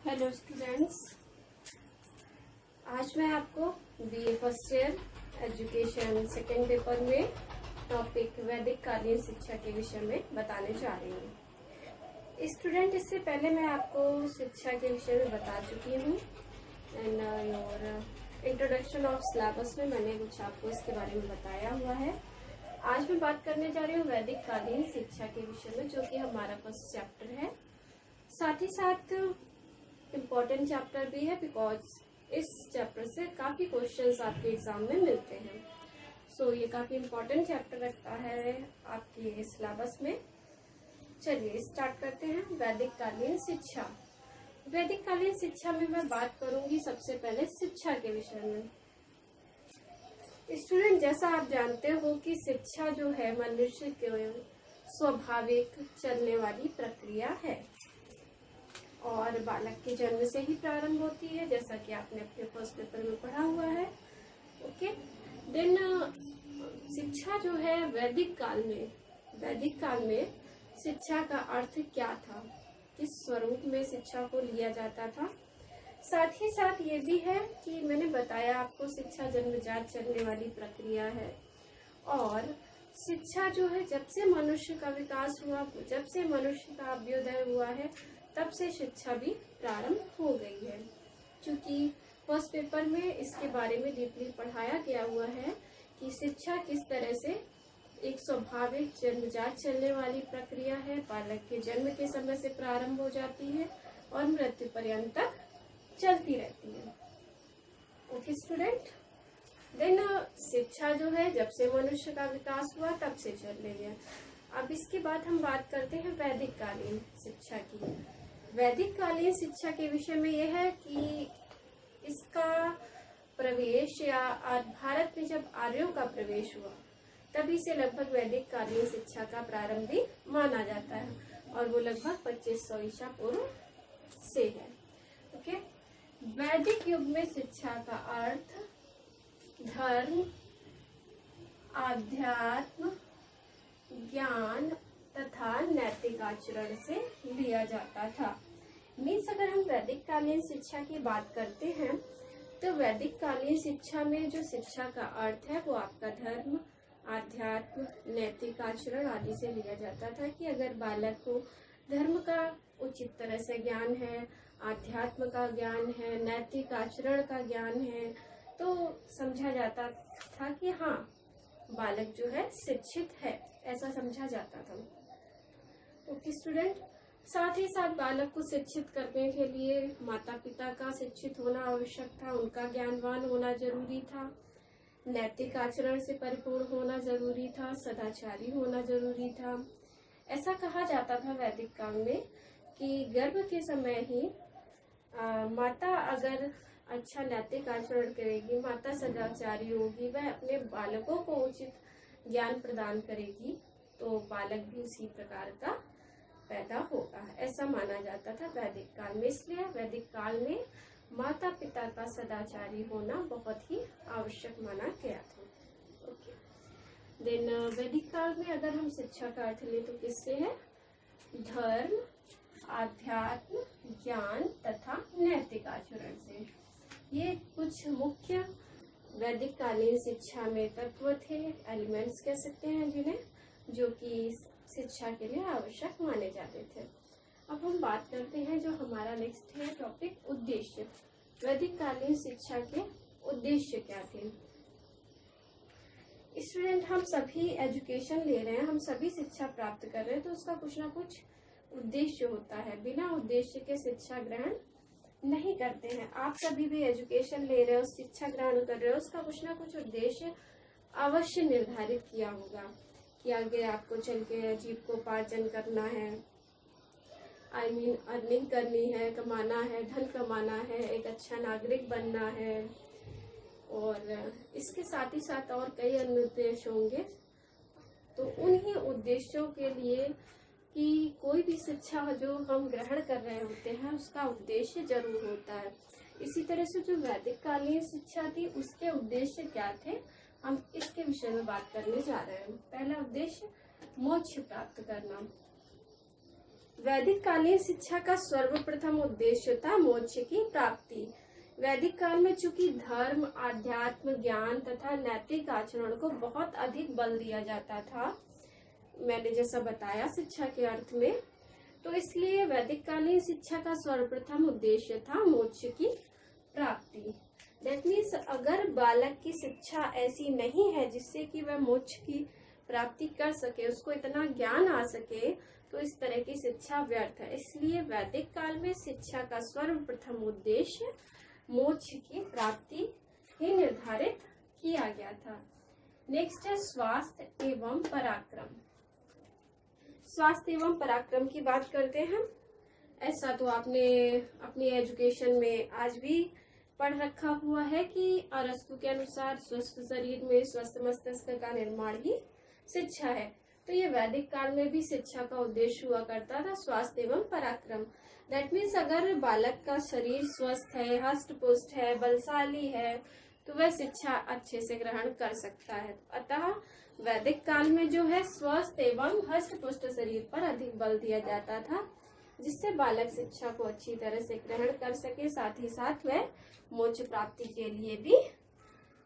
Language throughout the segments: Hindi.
हेलो स्टूडेंट्स, आज मैं आपको BA first year education second paper में टॉपिक वैदिक कालीन शिक्षा के विषय में बताने जा रही हूँ। स्टूडेंट, इससे पहले मैं आपको शिक्षा के विषय में बता चुकी हूँ and your introduction of syllabus में मैंने कुछ आपको इसके बारे में बताया हुआ है। आज मैं बात करने जा रही हूँ वैदिक कालीन शिक्षा के विषय में, जो कि हमारा फर्स्ट चैप्टर है। साथ ही साथ इम्पोर्टेंट चैप्टर भी है, बिकॉज इस चैप्टर से काफी क्वेश्चंस आपके एग्जाम में मिलते हैं। सो ये काफी इम्पोर्टेंट चैप्टर रखता है आपके सिलेबस में। चलिए स्टार्ट करते हैं। वैदिक कालीन शिक्षा। वैदिक कालीन शिक्षा में मैं बात करूंगी सबसे पहले शिक्षा के विषय में। स्टूडेंट, जैसा आप जानते हो कि शिक्षा जो है मनुष्य के स्वाभाविक चलने वाली प्रक्रिया है और बालक के जन्म से ही प्रारंभ होती है, जैसा कि आपने अपने फर्स्ट पेपर में पढ़ा हुआ है। ओके, देन शिक्षा जो है वैदिक काल में शिक्षा का अर्थ क्या था, किस स्वरूप में शिक्षा को लिया जाता था। साथ ही साथ ये भी है कि मैंने बताया आपको शिक्षा जन्मजात चलने वाली प्रक्रिया है और शिक्षा जो है जब से मनुष्य का विकास हुआ, जब से मनुष्य का अभ्युदय हुआ है, तब से शिक्षा भी प्रारंभ हो गई है। क्योंकि फर्स्ट पेपर में इसके बारे में डीपली पढ़ाया गया हुआ है कि शिक्षा किस तरह से एक स्वाभाविक जन्मजात चलने वाली प्रक्रिया है, बालक के जन्म के समय से प्रारंभ हो जाती है और मृत्यु पर्यंत तक चलती रहती है। ओके स्टूडेंट, देन शिक्षा जो है जब से मनुष्य का विकास हुआ तब से चल रही है। अब इसके बाद हम बात करते हैं वैदिक कालीन शिक्षा की। वैदिक कालीन शिक्षा के विषय में यह है कि इसका प्रवेश या भारत में जब आर्यों का प्रवेश हुआ तभी से लगभग वैदिक कालीन शिक्षा का प्रारंभ भी माना जाता है और वो लगभग 2500 ईसा पूर्व से है। ओके, वैदिक युग में शिक्षा का अर्थ धर्म, आध्यात्म, ज्ञान तथा नैतिक आचरण से लिया जाता था। मीन्स अगर हम वैदिक कालीन शिक्षा की बात करते हैं तो वैदिक कालीन शिक्षा में जो शिक्षा का अर्थ है वो आपका धर्म, आध्यात्म, नैतिक आचरण आदि से लिया जाता था। कि अगर बालक को धर्म का उचित तरह से ज्ञान है, आध्यात्म का ज्ञान है, नैतिक आचरण का ज्ञान है, तो समझा जाता था कि हाँ, बालक जो है शिक्षित है, ऐसा समझा जाता था। ओके स्टूडेंट, साथ ही साथ बालक को शिक्षित करने के लिए माता पिता का शिक्षित होना आवश्यक था, उनका ज्ञानवान होना जरूरी था, नैतिक आचरण से परिपूर्ण होना जरूरी था, सदाचारी होना जरूरी था। ऐसा कहा जाता था वैदिक काल में कि गर्भ के समय ही माता अगर अच्छा नैतिक आचरण करेगी, माता सदाचारी होगी, वह अपने बालकों को उचित ज्ञान प्रदान करेगी, तो बालक भी उसी प्रकार का पैदा होगा, ऐसा माना जाता था वैदिक काल में। इसलिए वैदिक काल में माता पिता का सदाचारी होना बहुत ही आवश्यक माना गया था। ओके, देन वैदिक काल में अगर हम शिक्षा का अर्थ लें तो किससे है? धर्म, आध्यात्म, ज्ञान तथा नैतिक आचरण से। ये कुछ मुख्य वैदिक कालीन शिक्षा में तत्व थे, एलिमेंट्स कह सकते हैं जिन्हें, जो कि शिक्षा के लिए आवश्यक माने जाते थे। अब हम बात करते हैं जो हमारा नेक्स्ट है टॉपिक, उद्देश्य। वैदिक कालीन शिक्षा के उद्देश्य क्या थे? स्टूडेंट, हम सभी एजुकेशन ले रहे हैं, हम सभी शिक्षा प्राप्त कर रहे हैं, तो उसका कुछ ना कुछ उद्देश्य होता है। बिना उद्देश्य के शिक्षा ग्रहण नहीं करते हैं। आप कभी भी एजुकेशन ले रहे हो, शिक्षा ग्रहण कर रहे हो, उसका कुछ ना कुछ उद्देश्य अवश्य निर्धारित किया होगा कि आगे आपको चल के जीविकोपार्जन करना है, अर्निंग करनी है, कमाना है, धन कमाना है, एक अच्छा नागरिक बनना है, और इसके साथ ही साथ और कई अन्य उद्देश्य होंगे। तो उन्हीं उद्देश्यों के लिए कि कोई भी शिक्षा जो हम ग्रहण कर रहे होते हैं उसका उद्देश्य जरूर होता है। इसी तरह से जो वैदिक कालीन शिक्षा थी उसके उद्देश्य क्या थे, हम इसके विषय में बात करने जा रहे हैं। पहला उद्देश्य मोक्ष प्राप्त करना। वैदिक कालीन शिक्षा का सर्वप्रथम उद्देश्य था मोक्ष की प्राप्ति। वैदिक काल में चूंकि धर्म, आध्यात्म, ज्ञान तथा नैतिक आचरण को बहुत अधिक बल दिया जाता था, मैंने जैसा बताया शिक्षा के अर्थ में, तो इसलिए वैदिक कालीन शिक्षा का सर्वप्रथम उद्देश्य था मोक्ष की प्राप्ति। दैट मीन्स अगर बालक की शिक्षा ऐसी नहीं है जिससे कि वह मोक्ष की प्राप्ति कर सके, उसको इतना ज्ञान आ सके, तो इस तरह की शिक्षा व्यर्थ है। इसलिए वैदिक काल में शिक्षा का सर्वप्रथम उद्देश्य मोक्ष की प्राप्ति ही निर्धारित किया गया था। नेक्स्ट है स्वास्थ्य एवं पराक्रम। स्वास्थ्य एवं पराक्रम की बात करते हैं। ऐसा तो आपने अपनी एजुकेशन में आज भी पढ़ रखा हुआ है कि अरस्तु के अनुसार स्वस्थ शरीर में स्वस्थ मस्तिष्क का निर्माण ही शिक्षा है। तो ये वैदिक काल में भी शिक्षा का उद्देश्य हुआ करता था, स्वास्थ्य एवं पराक्रम। दैट मीन्स अगर बालक का शरीर स्वस्थ है, हष्ट पुष्ट है, बलशाली है, तो वह शिक्षा अच्छे से ग्रहण कर सकता है। अतः वैदिक काल में जो है स्वस्थ एवं हष्ट पुष्ट शरीर पर अधिक बल दिया जाता था, जिससे बालक शिक्षा को अच्छी तरह से ग्रहण कर सके, साथ ही साथ वह मोक्ष प्राप्ति के लिए भी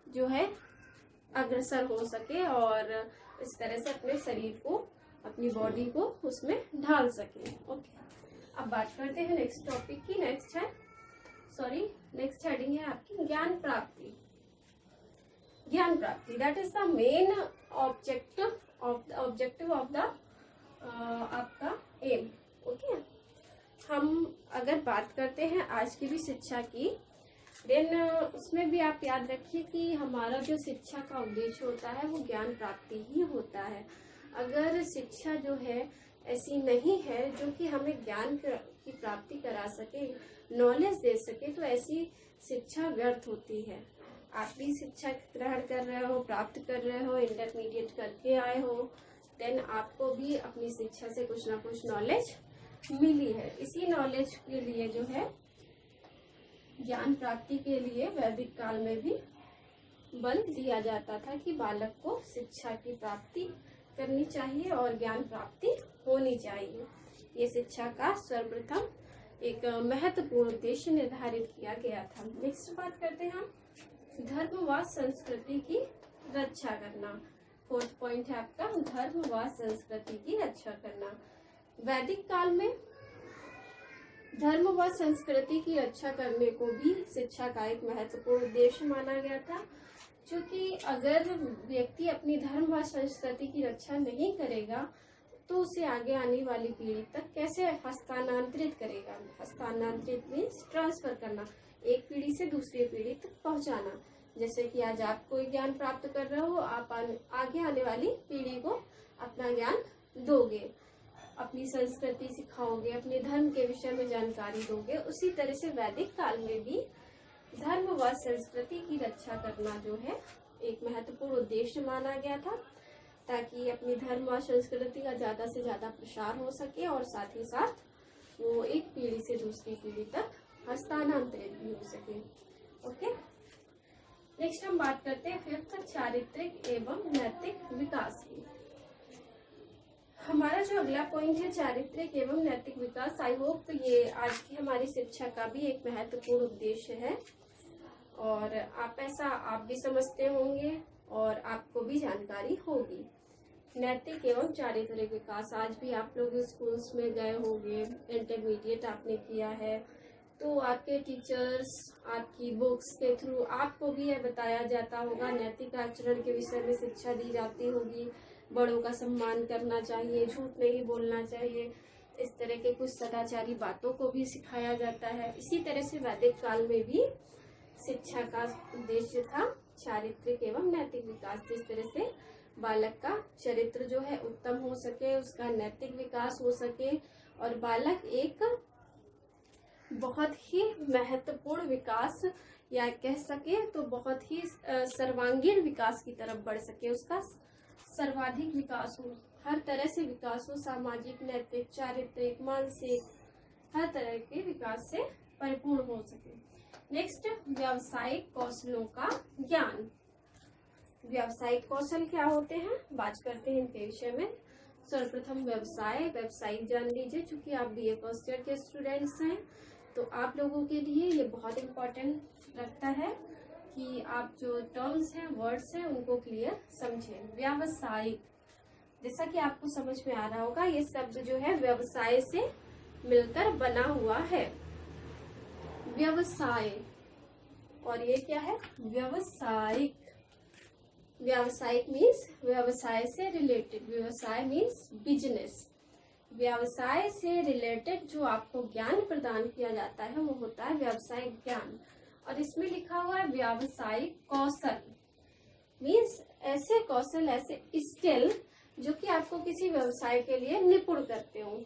जो है अग्रसर हो सके और इस तरह से अपने शरीर को, अपनी बॉडी को उसमें ढाल सके। ओके, अब बात करते हैं नेक्स्ट टॉपिक की। नेक्स्ट हेडिंग है आपकी ज्ञान प्राप्ति। ज्ञान प्राप्ति that is the main objective of the आपका एम। ओके, हम अगर बात करते हैं आज की भी शिक्षा की, देन उसमें भी आप याद रखिए कि हमारा जो शिक्षा का उद्देश्य होता है वो ज्ञान प्राप्ति ही होता है। अगर शिक्षा जो है ऐसी नहीं है जो कि हमें ज्ञान की प्राप्ति करा सके, नॉलेज दे सके, तो ऐसी शिक्षा व्यर्थ होती है। आप भी शिक्षा ग्रहण कर रहे हो, प्राप्त कर रहे हो, इंटरमीडिएट करके आए हो, देन आपको भी अपनी शिक्षा से कुछ ना कुछ नॉलेज मिली है। इसी नॉलेज के लिए जो है ज्ञान प्राप्ति के लिए वैदिक काल में भी बल दिया जाता था कि बालक को शिक्षा की प्राप्ति करनी चाहिए और ज्ञान प्राप्ति होनी चाहिए। ये शिक्षा का सर्वप्रथम एक महत्वपूर्ण उद्देश्य निर्धारित किया गया था। नेक्स्ट बात करते हैं हम धर्म व संस्कृति की रक्षा करना। फोर्थ पॉइंट है आपका धर्म व संस्कृति की रक्षा करना। वैदिक काल में धर्म व संस्कृति की रक्षा करने को भी शिक्षा का एक महत्वपूर्ण उद्देश्य माना गया था, क्योंकि अगर व्यक्ति अपनी धर्म व संस्कृति की रक्षा नहीं करेगा तो उसे आगे आने वाली पीढ़ी तक कैसे हस्तांतरित करेगा। हस्तांतरित मीन्स ट्रांसफर करना, एक पीढ़ी से दूसरी पीढ़ी तक पहुंचाना। जैसे कि आज आप कोई ज्ञान प्राप्त कर रहे हो, आप आगे आने वाली पीढ़ी को अपना ज्ञान दोगे, अपनी संस्कृति सिखाओगे, अपने धर्म के विषय में जानकारी दोगे। उसी तरह से वैदिक काल में भी धर्म व संस्कृति की रक्षा करना जो है एक महत्वपूर्ण उद्देश्य माना गया था, ताकि अपनी धर्म व संस्कृति का ज्यादा से ज्यादा प्रसार हो सके और साथ ही साथ वो एक पीढ़ी से दूसरी पीढ़ी तक हस्तांतरित भी हो सके। ओके, नेक्स्ट हम बात करते हैं फिफ्थ चारित्रिक एवं नैतिक विकास की। हमारा जो अगला पॉइंट है चारित्रिक एवं नैतिक विकास, आई होप ये आज की हमारी शिक्षा का भी एक महत्वपूर्ण उद्देश्य है और आप भी समझते होंगे और आपको भी जानकारी होगी। नैतिक एवं चारित्रिक विकास, आज भी आप लोग स्कूल्स में गए होंगे, इंटरमीडिएट आपने किया है, तो आपके टीचर्स, आपकी बुक्स के थ्रू आपको भी यह बताया जाता होगा, नैतिक आचरण के विषय में शिक्षा दी जाती होगी। बड़ों का सम्मान करना चाहिए, झूठ नहीं बोलना चाहिए, इस तरह के कुछ सदाचारी बातों को भी सिखाया जाता है। इसी तरह से वैदिक काल में भी शिक्षा का उद्देश्य था चारित्रिक एवं नैतिक विकास। जिस तरह से बालक का चरित्र जो है उत्तम हो सके, उसका नैतिक विकास हो सके और बालक एक बहुत ही महत्वपूर्ण विकास या कह सके तो बहुत ही सर्वांगीण विकास की तरफ बढ़ सके, उसका सर्वाधिक विकास हो, हर तरह से विकास हो, सामाजिक, नैतिक, चारित्रिक, मानसिक, हर तरह के विकास से परिपूर्ण हो सके। नेक्स्ट, व्यावसायिक कौशलों का ज्ञान। व्यावसायिक कौशल क्या होते हैं, बात करते हैं इनके विषय में। सर्वप्रथम व्यवसाय, व्यावसायिक जान लीजिए। चूंकि आप बीए फर्स्ट ईयर के स्टूडेंट्स हैं तो आप लोगों के लिए ये बहुत इम्पोर्टेंट रखता है कि आप जो टर्म्स हैं, वर्ड्स हैं, उनको क्लियर समझें। व्यावसायिक, जैसा कि आपको समझ में आ रहा होगा, ये शब्द जो है व्यवसाय से मिलकर बना हुआ है। व्यवसाय, और ये क्या है? व्यवसायिक। व्यावसायिक मीन्स व्यवसाय से रिलेटेड, व्यवसाय मीन्स बिजनेस। व्यवसाय से रिलेटेड जो आपको ज्ञान प्रदान किया जाता है वो होता है व्यावसायिक ज्ञान। और इसमें लिखा हुआ है व्यावसायिक कौशल, मीन्स ऐसे कौशल, ऐसे स्किल जो कि आपको किसी व्यवसाय के लिए निपुण करते हो।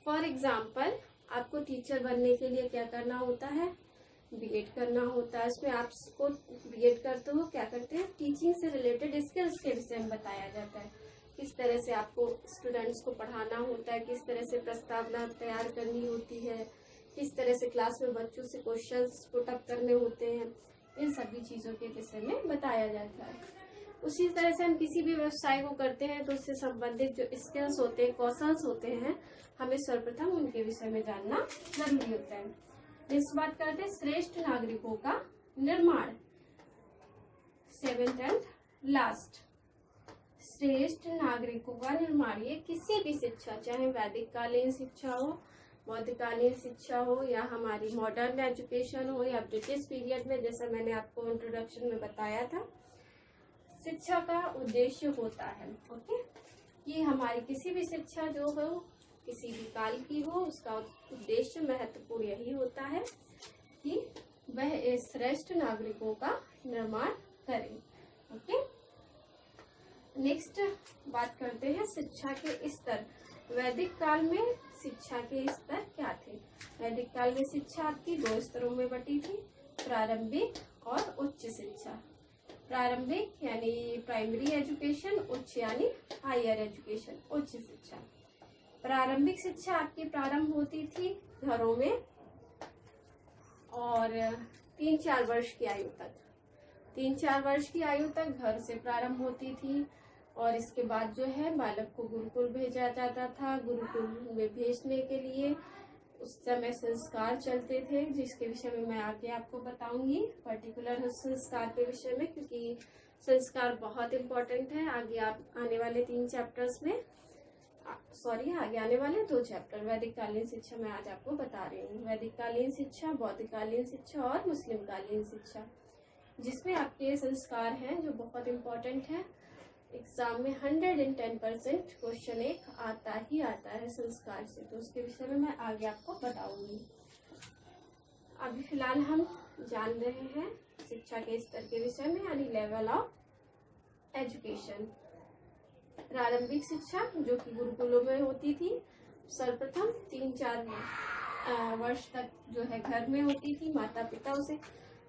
फॉर एग्जाम्पल, आपको टीचर बनने के लिए क्या करना होता है? बीएड करना होता है। इसमें आपको बीएड करते हो क्या करते हैं? टीचिंग से रिलेटेड स्किल्स के विषय में बताया जाता है। किस तरह से आपको स्टूडेंट्स को पढ़ाना होता है, किस तरह से प्रस्तावना तैयार करनी होती है, किस तरह से क्लास में बच्चों से क्वेश्चंस पुट अप करने होते हैं, इन सभी चीजों के विषय में बताया जाता है। उसी तरह से हम किसी भी व्यवसाय को करते हैं तो उससे संबंधित जो स्किल्स होते हैं, कौशल्स होते हैं, हमें सर्वप्रथम उनके विषय में जानना जरूरी होता है। इस बात करते हैं श्रेष्ठ नागरिकों का निर्माण, 7th एंड लास्ट। श्रेष्ठ नागरिकों का निर्माण, ये किसी भी शिक्षा, चाहे वैदिक कालीन शिक्षा हो, मध्यकालीन शिक्षा हो, या हमारी मॉडर्न एजुकेशन हो, या ब्रिटिश पीरियड में, जैसा मैंने आपको इंट्रोडक्शन में बताया था, शिक्षा का उद्देश्य होता है। ओके, ये हमारी किसी भी शिक्षा जो हो, किसी भी काल की हो, उसका उद्देश्य महत्वपूर्ण यही होता है कि वह श्रेष्ठ नागरिकों का निर्माण करें। ओके, नेक्स्ट बात करते हैं शिक्षा के स्तर। वैदिक काल में शिक्षा के स्तर क्या थे? वैदिक काल में शिक्षा आपकी 2 स्तरों में बटी थी, प्रारंभिक और उच्च शिक्षा। प्रारंभिक यानी प्राइमरी एजुकेशन, उच्च यानी हायर एजुकेशन, उच्च शिक्षा। प्रारंभिक शिक्षा आपकी प्रारंभ होती थी घरों में और 3-4 वर्ष की आयु तक, 3-4 वर्ष की आयु तक घर से प्रारंभ होती थी। और इसके बाद जो है बालक को गुरुकुल भेजा जाता था। गुरुकुल में भेजने के लिए उस समय संस्कार चलते थे, जिसके विषय में मैं आगे आपको बताऊंगी, पर्टिकुलर संस्कार के विषय में, क्योंकि संस्कार बहुत इम्पोर्टेंट है। आगे आप आने वाले 3 चैप्टर्स में, आगे आने वाले 2 चैप्टर वैदिक कालीन शिक्षा में आज आपको बता रही हूँ। वैदिक कालीन शिक्षा, बौद्ध कालीन शिक्षा और मुस्लिम कालीन शिक्षा, जिसमें आपके संस्कार हैं जो बहुत इम्पोर्टेंट है। एग्जाम में 110% क्वेश्चन एक आता ही आता है संस्कार से, तो उसके विषय में मैं आगे आपको बताऊंगी। अभी फिलहाल हम जान रहे हैं शिक्षा के स्तर के विषय में, यानी लेवल ऑफ एजुकेशन। प्रारंभिक शिक्षा जो कि गुरुकुलों में होती थी, सर्वप्रथम 3-4 वर्ष तक जो है घर में होती थी। माता पिता उसे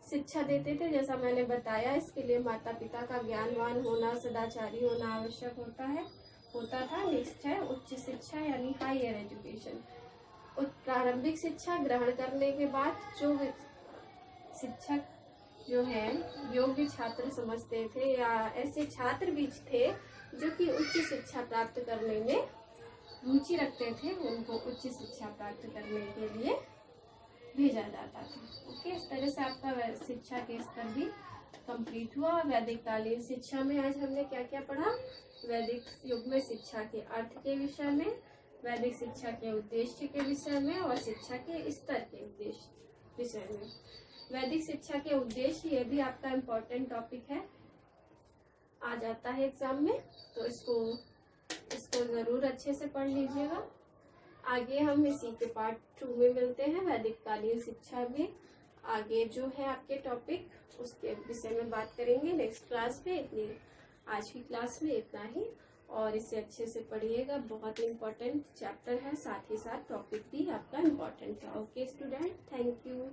शिक्षा देते थे, जैसा मैंने बताया। इसके लिए माता पिता का ज्ञानवान होना, सदाचारी होना आवश्यक होता था। नेक्स्ट है उच्च शिक्षा यानी हायर एजुकेशन। प्रारंभिक शिक्षा ग्रहण करने के बाद जो शिक्षक जो है योग्य छात्र समझते थे, या ऐसे छात्र भी थे जो कि उच्च शिक्षा प्राप्त करने में रुचि रखते थे, उनको उच्च शिक्षा प्राप्त करने के लिए भेजा जाता था। ओके, इस तरह से आपका शिक्षा के स्तर भी कंप्लीट हुआ। वैदिक कालीन शिक्षा में आज हमने क्या क्या पढ़ा? वैदिक युग में शिक्षा के अर्थ के विषय में, वैदिक शिक्षा के उद्देश्य के विषय में, और शिक्षा के स्तर के उद्देश्य विषय में। वैदिक शिक्षा के उद्देश्य, ये भी आपका इम्पोर्टेंट टॉपिक है, आ जाता है एग्जाम में, तो इसको जरूर अच्छे से पढ़ लीजिएगा। आगे हम इसी के पार्ट 2 में मिलते हैं। वैदिक कालीन शिक्षा में आगे जो है आपके टॉपिक, उसके विषय में बात करेंगे नेक्स्ट क्लास में। आज की क्लास में इतना ही, और इसे अच्छे से पढ़िएगा, बहुत इम्पोर्टेंट चैप्टर है, साथ ही साथ टॉपिक भी आपका इम्पोर्टेंट है। Okay student, thank you.